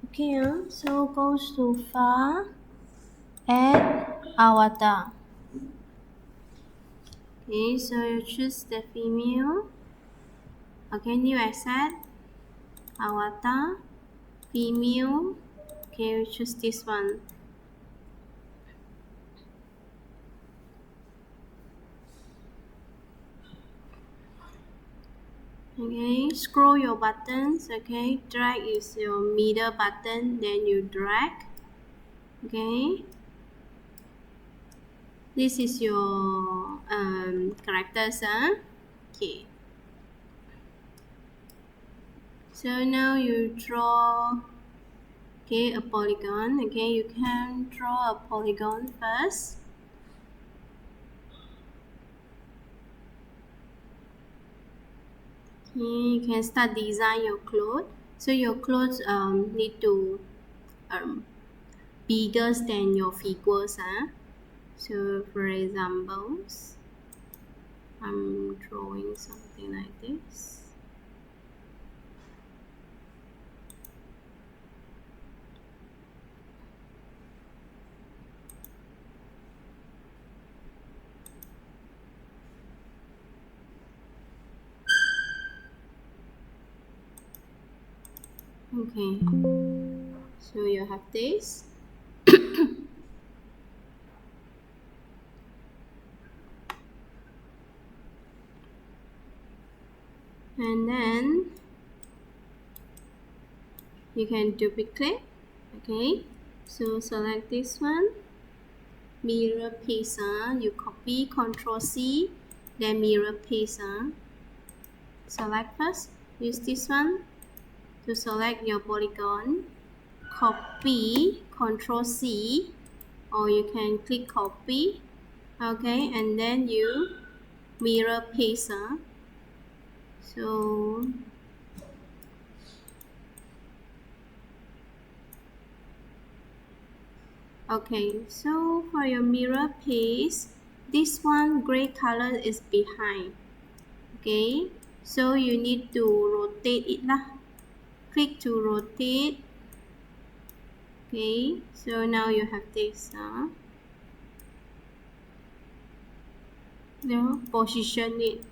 Okay, so goes to far, add avatar. Okay, so you choose the female. Okay, new asset, avatar, female. Okay, we choose this one. Okay, scroll your buttons. Okay, drag is your middle button, then you drag. Okay, this is your characters. Okay, so now you draw. Okay, a polygon. Okay, you can draw a polygon first. Okay, you can start design your clothes. So your clothes need to bigger than your figures. So for examples, I'm drawing something like this. Okay, so you have this. And then you can duplicate. Okay, so select this one, mirror paste. You copy, Ctrl C, then mirror paste. Select first, use this one to select your polygon, copy, Ctrl C, or you can click copy. Okay, and then you mirror paste. So okay, so for your mirror paste, this one gray color is behind. Okay, so you need to rotate it lah. Click to rotate. Okay, so now you have this. Now position it.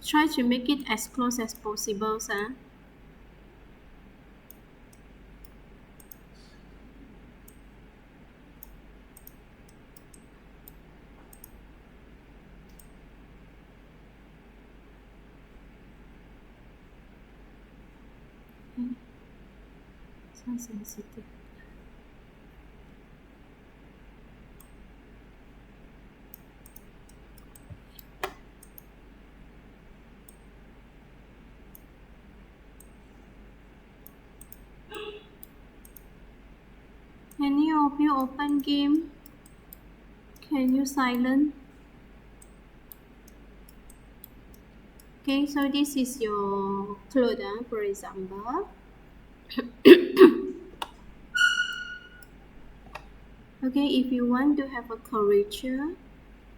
Try to make it as close as possible. So sensitive. Any of you open game? Can you silent? Okay, so this is your cloth, for example. Okay, if you want to have a curvature,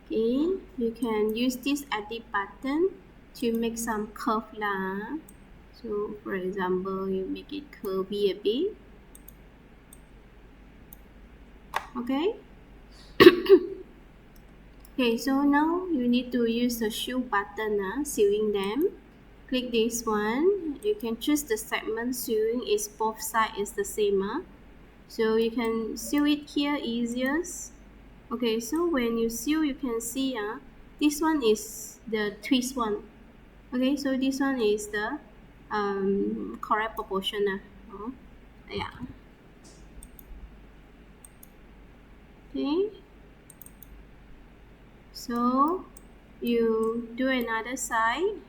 okay, you can use this edit button to make some curve lah. So for example, you make it curvy a bit. Okay. Okay, so now you need to use the shoe button, sewing them. Click this one. You can choose the segment sewing is both sides is the same. So you can sew it here easiest. Okay, so when you sew, you can see this one is the twist one. Okay, so this one is the correct proportion. Yeah. Okay. So you do another side.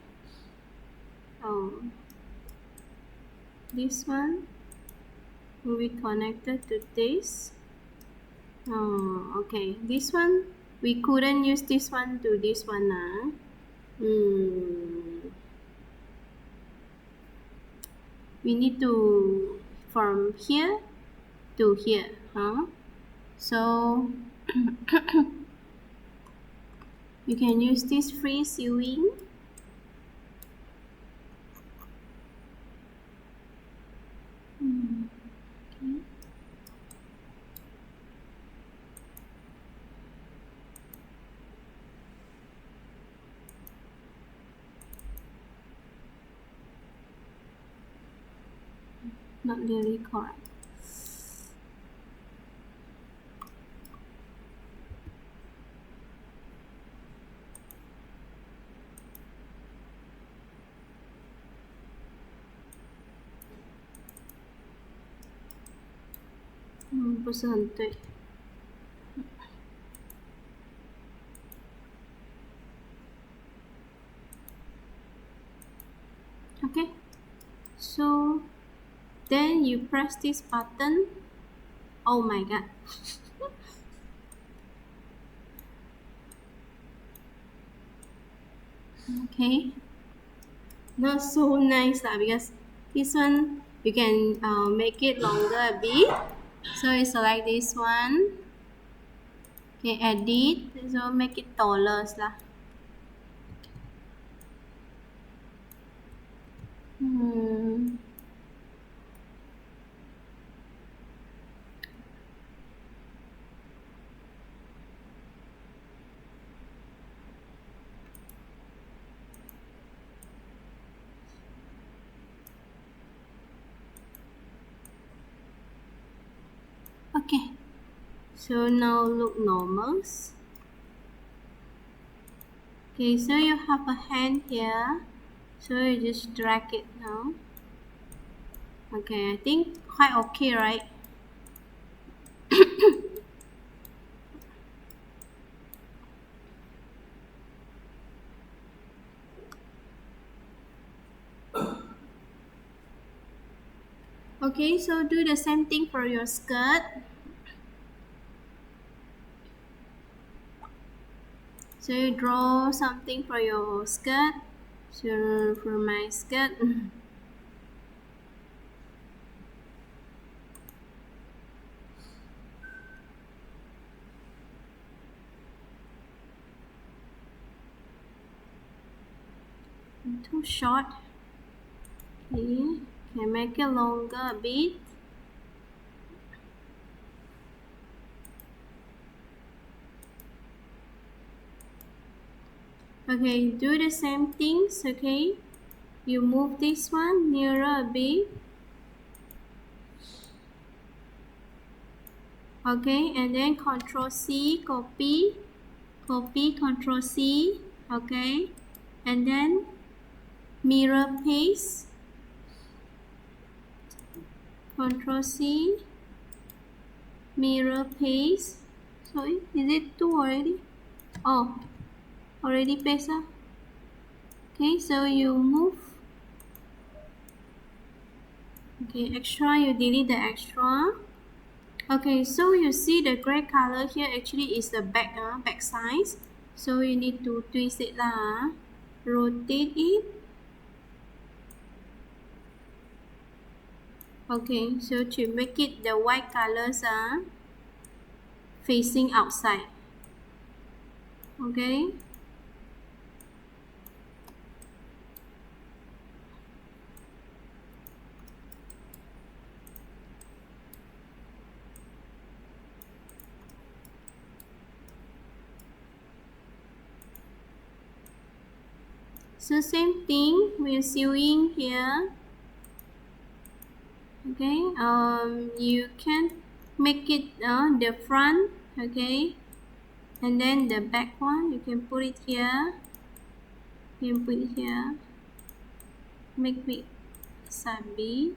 This one will be connected to this. Okay, this one we couldn't use this one to this one. We need to from here to here. So You can use this free sewing. Okay. Not really correct.嗯，不是很对。Okay, so then you press this button. Oh my god. Okay, not so nice lah, because this one you can make it longer a bit. So you select this one. Okay, edit. So make it taller lah. Okay, so now look normal. Okay, so you have a hand here, so you just drag it now. Okay, I think quite okay, right? Okay, so do the same thing for your skirt. So you draw something for your skirt. So for my skirt, too short. Okay, can make it longer a bit. Okay, do the same things. Okay, you move this one nearer a bit. Okay, and then Control C, copy, Control C. Okay, and then mirror paste. Control C, mirror paste. Sorry, is it two already? Oh, already paste. Okay, so you move. Okay, extra, you delete the extra. Okay, so you see the gray color here actually is the back size. So you need to twist it lah. Rotate it. Okay, so to make it the white colors are facing outside. Okay. So same thing, we're sewing here. Okay, you can make it the front. Okay, and then the back one you can put it here. You can put it here. Make it side B.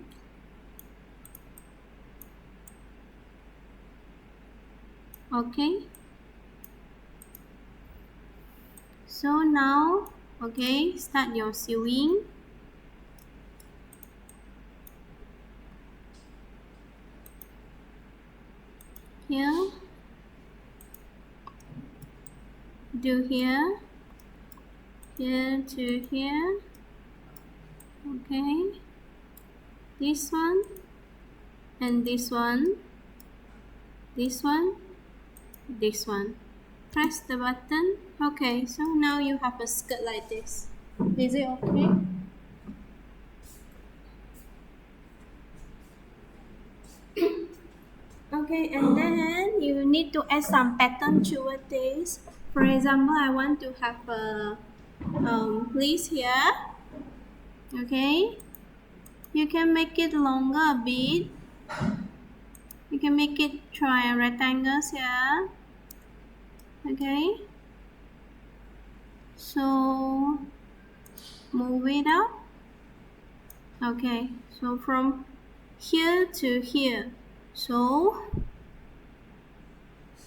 Okay. So now, okay, start your sewing. Here, do here, here to here. Okay, this one and this one, this one, this one. Press the button. Okay, so now you have a skirt like this. Is it okay? Okay, and then you need to add some pattern to this. For example, I want to have a list here. Okay, you can make it longer a bit. You can make it rectangles here. Okay, so move it up. Okay, so from here to here, so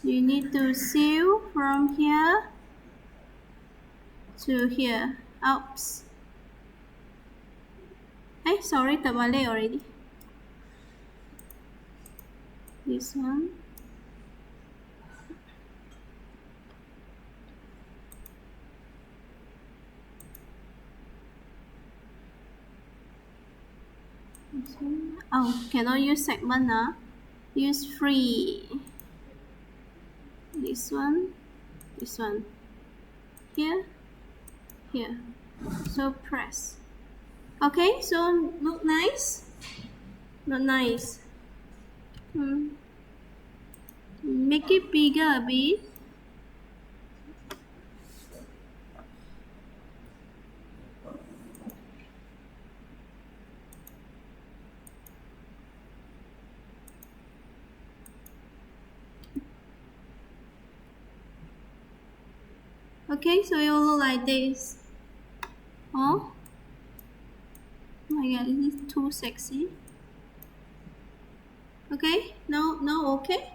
you need to seal from here to here. Oops. Hey, sorry, terbalik already. This one. Oh, cannot use segment, use free. This one, here, here. So press. Okay, so look nice? Not nice. Make it bigger a bit. Okay, so it will look like this. Oh my god, this is too sexy. Okay, now okay?